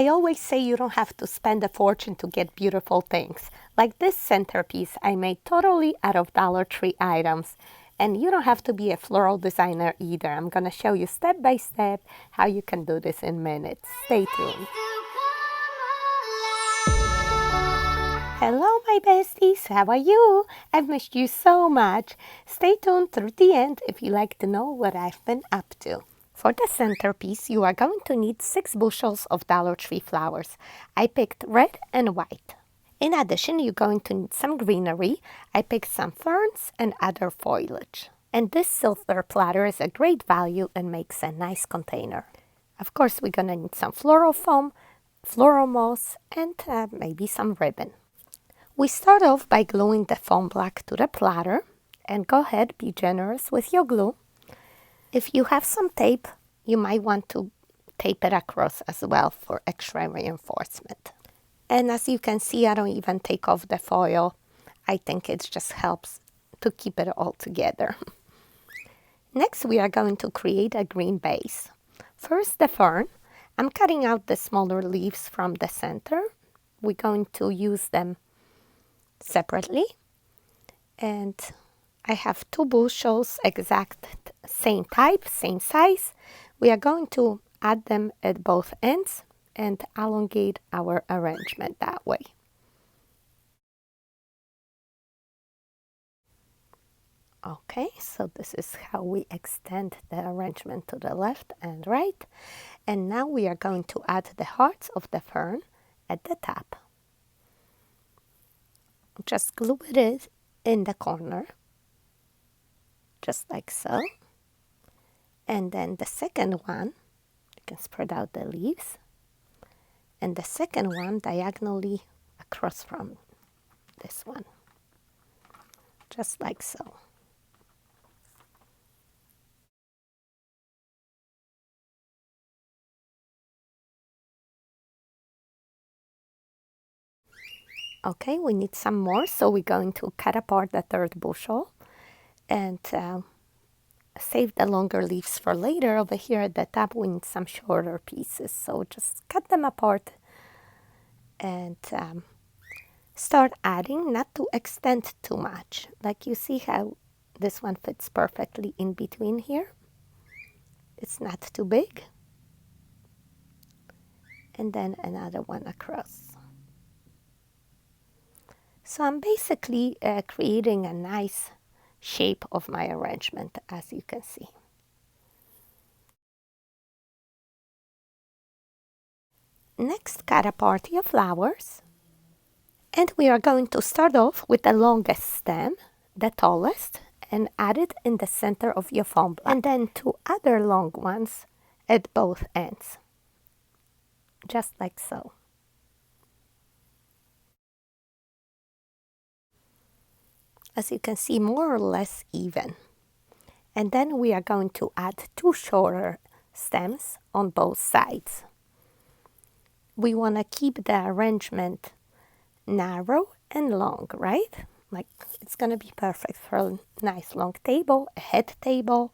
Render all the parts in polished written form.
I always say you don't have to spend a fortune to get beautiful things. Like this centerpiece I made totally out of Dollar Tree items. And you don't have to be a floral designer either. I'm going to show you step by step how you can do this in minutes. Stay tuned. Hello my besties, how are you? I've missed you so much. Stay tuned through the end if you like to know what I've been up to. For the centerpiece, you are going to need 6 bushels of Dollar Tree flowers. I picked red and white. In addition, you're going to need some greenery. I picked some ferns and other foliage. And this silver platter is a great value and makes a nice container. Of course, we're going to need some floral foam, floral moss, and maybe some ribbon. We start off by gluing the foam block to the platter. And go ahead, be generous with your glue. If you have some tape, you might want to tape it across as well for extra reinforcement. And as you can see, I don't even take off the foil. I think it just helps to keep it all together. Next, we are going to create a green base. First, the fern. I'm cutting out the smaller leaves from the center. We're going to use them separately. And I have 2 bushels, exact same type, same size. We are going to add them at both ends and elongate our arrangement that way. Okay, so this is how we extend the arrangement to the left and right. And now we are going to add the hearts of the fern at the top. Just glue it in the corner, just like so. And then the second one, you can spread out the leaves. And the second one diagonally across from this one, just like so. Okay, we need some more, so we're going to cut apart the 3rd bushel and save the longer leaves for later. Over here at the top, we need some shorter pieces, so just cut them apart and start adding, not to extend too much. Like you see how this one fits perfectly in between here. It's not too big. And then another one across. So I'm basically creating a nice shape of my arrangement, as you can see. Next, cut apart your flowers. And we are going to start off with the longest stem, the tallest, and add it in the center of your foam block. And then 2 other long ones at both ends, just like so. As you can see, more or less even. And then we are going to add 2 shorter stems on both sides. We want to keep the arrangement narrow and long, right? Like it's going to be perfect for a nice long table, a head table,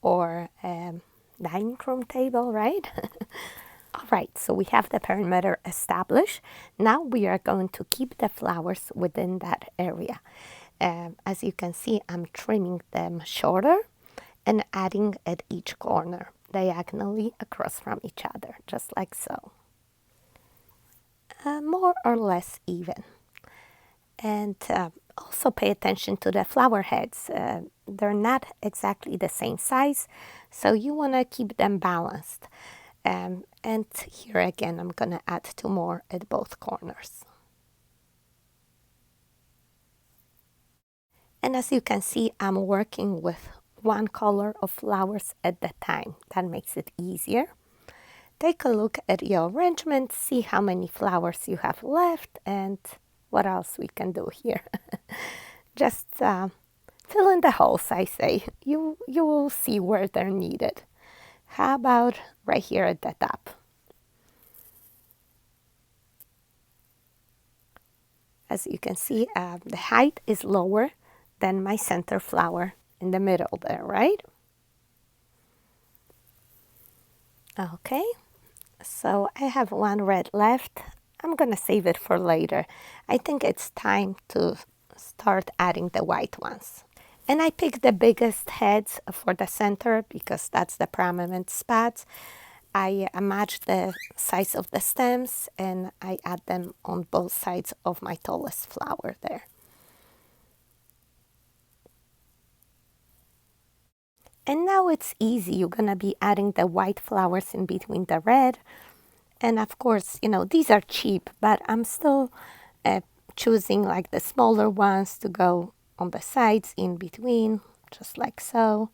or a dining room table, right? All right, so we have the perimeter established. Now we are going to keep the flowers within that area. As you can see, I'm trimming them shorter and adding at each corner, diagonally across from each other, just like so. More or less even. And also pay attention to the flower heads. They're not exactly the same size, so you want to keep them balanced. And here again, I'm going to add 2 more at both corners. And as you can see, I'm working with 1 color of flowers at a time. That makes it easier. Take a look at your arrangement, see how many flowers you have left, and what else we can do here. Just fill in the holes, I say. You will see where they're needed. How about right here at the top? As you can see, the height is lower than my center flower in the middle there, right? Okay, So I have one red left. I'm gonna save it for later. I think it's time to start adding the white ones. And I picked the biggest heads for the center because that's the prominent spots. I match the size of the stems and I add them on both sides of my tallest flower there. And now it's easy. You're gonna be adding the white flowers in between the red. And of course, you know, these are cheap, but I'm still choosing like the smaller ones to go on the sides in between, just like so.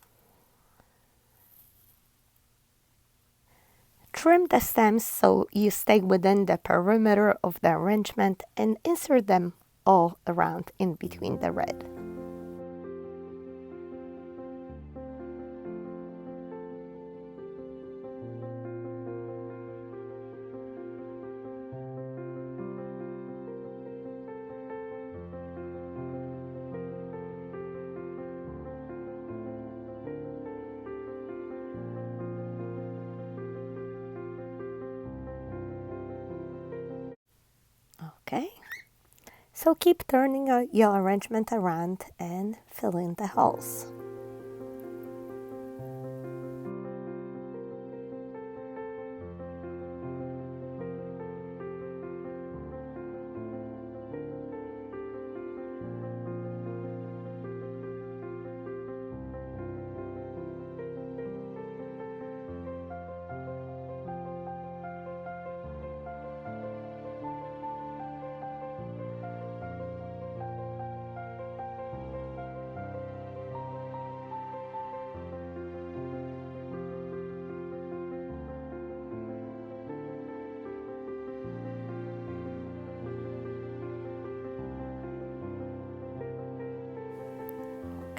Trim the stems so you stay within the perimeter of the arrangement and insert them all around in between the red. Okay, so keep turning your arrangement around and fill in the holes.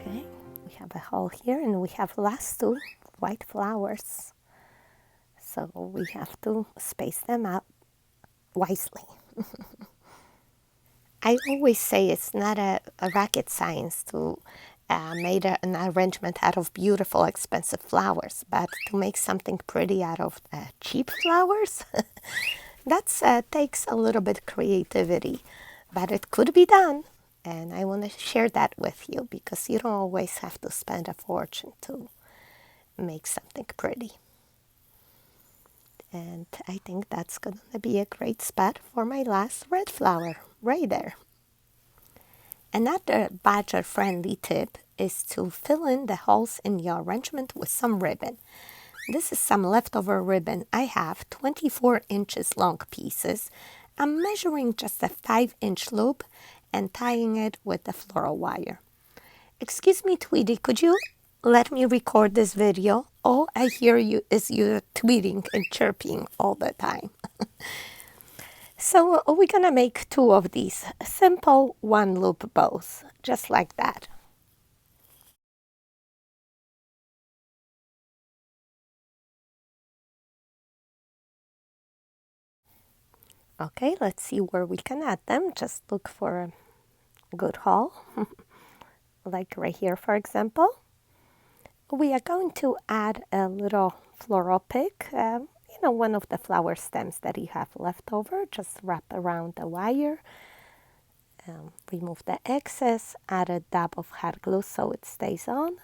Okay, we have a hole here and we have last two white flowers. So we have to space them out wisely. I always say it's not a rocket science to make an arrangement out of beautiful, expensive flowers, but to make something pretty out of cheap flowers, that takes a little bit creativity, but it could be done. And I want to share that with you because you don't always have to spend a fortune to make something pretty. And I think that's going to be a great spot for my last red flower right there. Another budget-friendly tip is to fill in the holes in your arrangement with some ribbon. This is some leftover ribbon. I have 24 inches long pieces. I'm measuring just a 5-inch loop and tying it with the floral wire. Excuse me, Tweety, could you let me record this video? All I hear you is you tweeting and chirping all the time. So we're gonna make two of these simple one loop bows, just like that. Okay, let's see where we can add them. Just look for a good hole, like right here, for example. We are going to add a little floral pick, one of the flower stems that you have left over. Just wrap around the wire. Remove the excess, add a dab of hot glue so it stays on.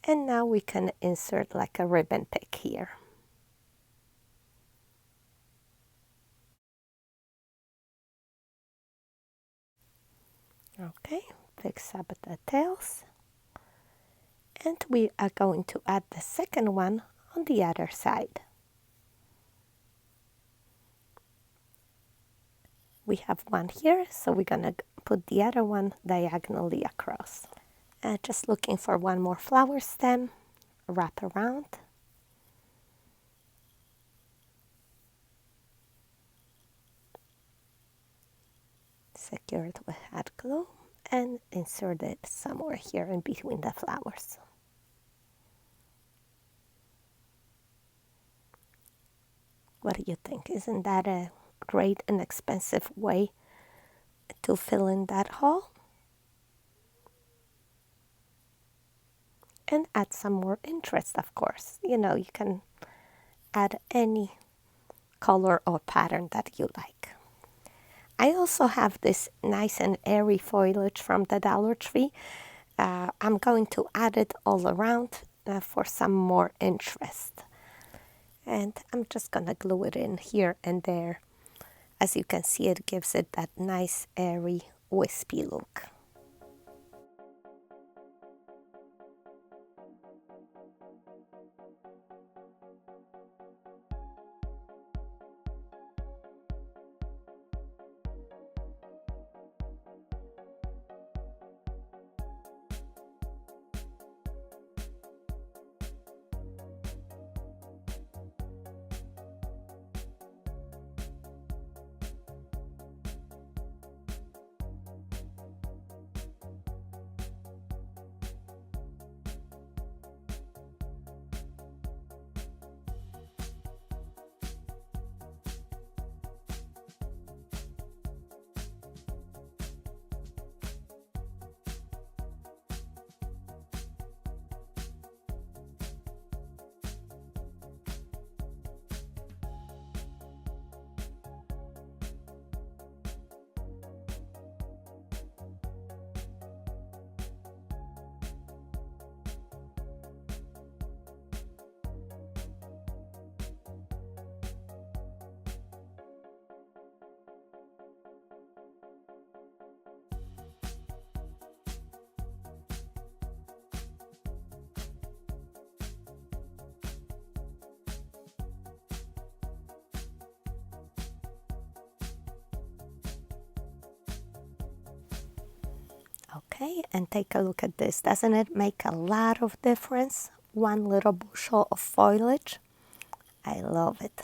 And now we can insert like a ribbon pick here. Okay, fix up the tails. And we are going to add the second one on the other side. We have one here, so we're gonna put the other one diagonally across. Just looking for one more flower stem, wrap around. Secure it with hot glue and insert it somewhere here in between the flowers. What do you think? Isn't that a great and expensive way to fill in that hole? And add some more interest, of course. You know, you can add any color or pattern that you like. I also have this nice and airy foliage from the Dollar Tree. I'm going to add it all around for some more interest. And I'm just gonna glue it in here and there. As you can see, it gives it that nice, airy, wispy look. Okay, and take a look at this. Doesn't it make a lot of difference? One little bushel of foliage. I love it.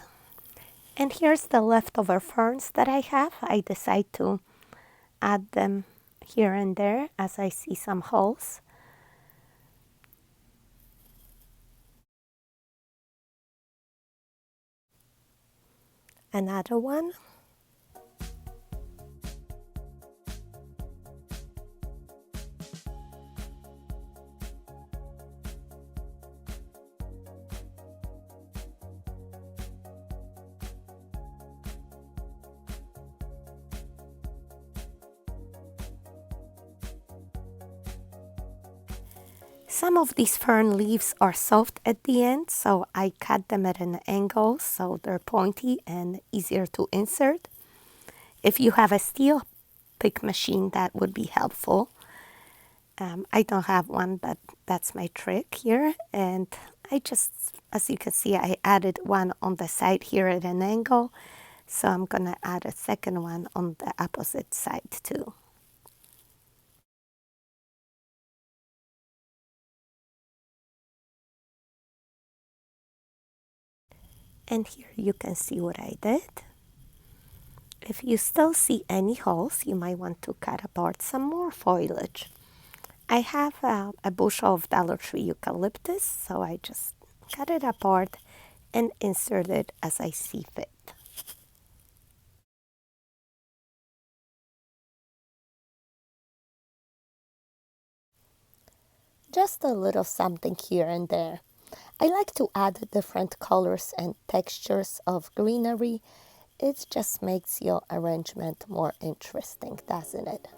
And here's the leftover ferns that I have. I decide to add them here and there as I see some holes. Another one. Some of these fern leaves are soft at the end, so I cut them at an angle so they're pointy and easier to insert. If you have a steel pick machine, that would be helpful. I don't have one, but that's my trick here. And I just, as you can see, I added one on the side here at an angle. So I'm gonna add a second one on the opposite side too. And here you can see what I did. If you still see any holes, you might want to cut apart some more foliage. I have a bushel of Dollar Tree eucalyptus, so I just cut it apart and insert it as I see fit. Just a little something here and there. I like to add different colors and textures of greenery. It just makes your arrangement more interesting, doesn't it?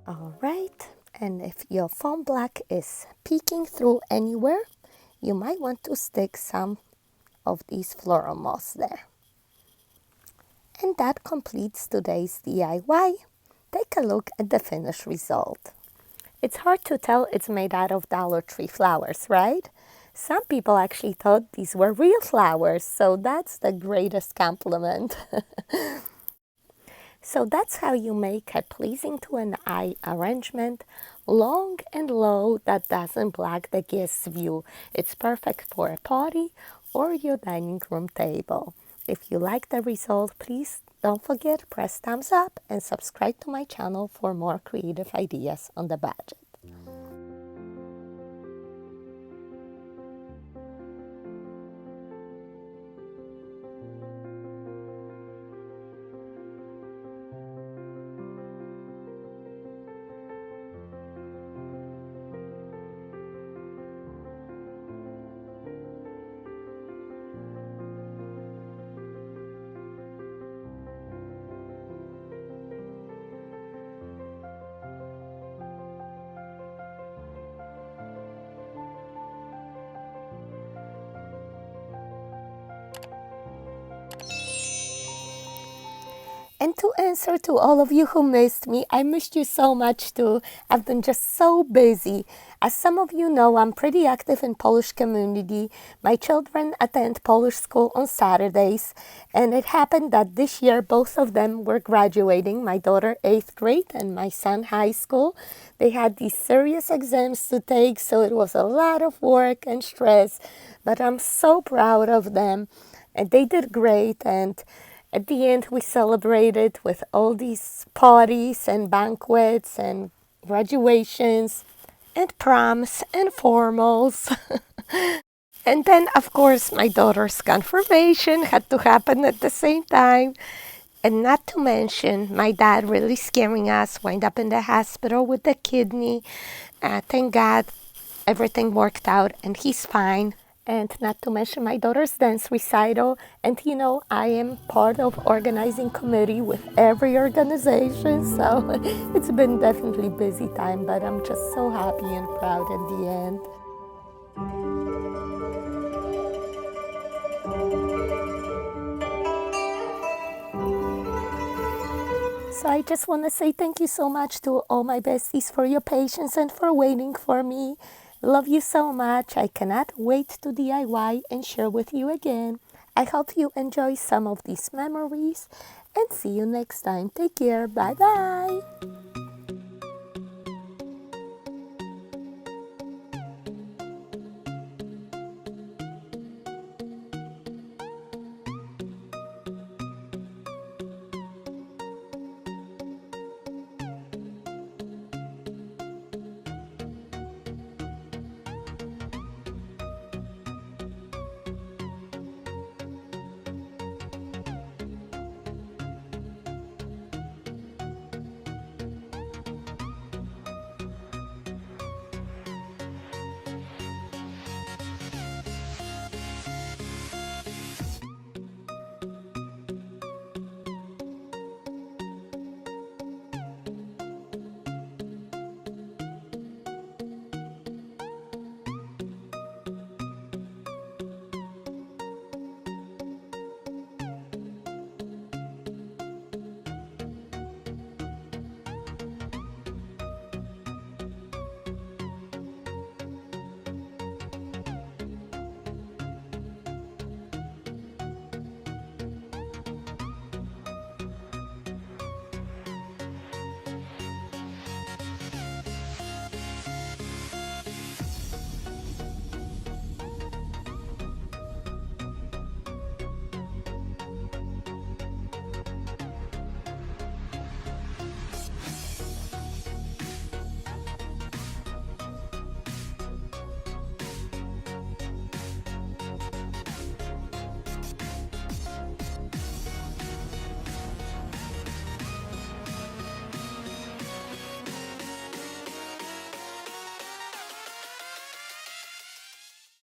All right, And if your foam black is peeking through anywhere, you might want to stick some of these floral moss there. And that completes today's DIY. Take a look at the finished result. It's hard to tell it's made out of Dollar Tree flowers, right? Some people actually thought these were real flowers, so that's the greatest compliment. So that's how you make a pleasing to an eye arrangement, long and low, that doesn't block the guest's view. It's perfect for a party or your dining room table. If you like the result, please don't forget, press thumbs up and subscribe to my channel for more creative ideas on the budget. And to answer to all of you who missed me, I missed you so much too. I've been just so busy. As some of you know, I'm pretty active in Polish community. My children attend Polish school on Saturdays, and it happened that this year both of them were graduating, my daughter 8th grade and my son high school. They had these serious exams to take, so it was a lot of work and stress, but I'm so proud of them, and they did great. And at the end, we celebrated with all these parties and banquets and graduations and proms and formals. And then, of course, my daughter's confirmation had to happen at the same time. And not to mention, my dad really scaring us, wound up in the hospital with the kidney. Thank God everything worked out and he's fine. And not to mention my daughter's dance recital. And you know, I am part of organizing committee with every organization. So it's been definitely busy time, but I'm just so happy and proud at the end. So I just want to say thank you so much to all my besties for your patience and for waiting for me. Love you so much. I cannot wait to DIY and share with you again. I hope you enjoy some of these memories and see you next time. Take care. Bye bye.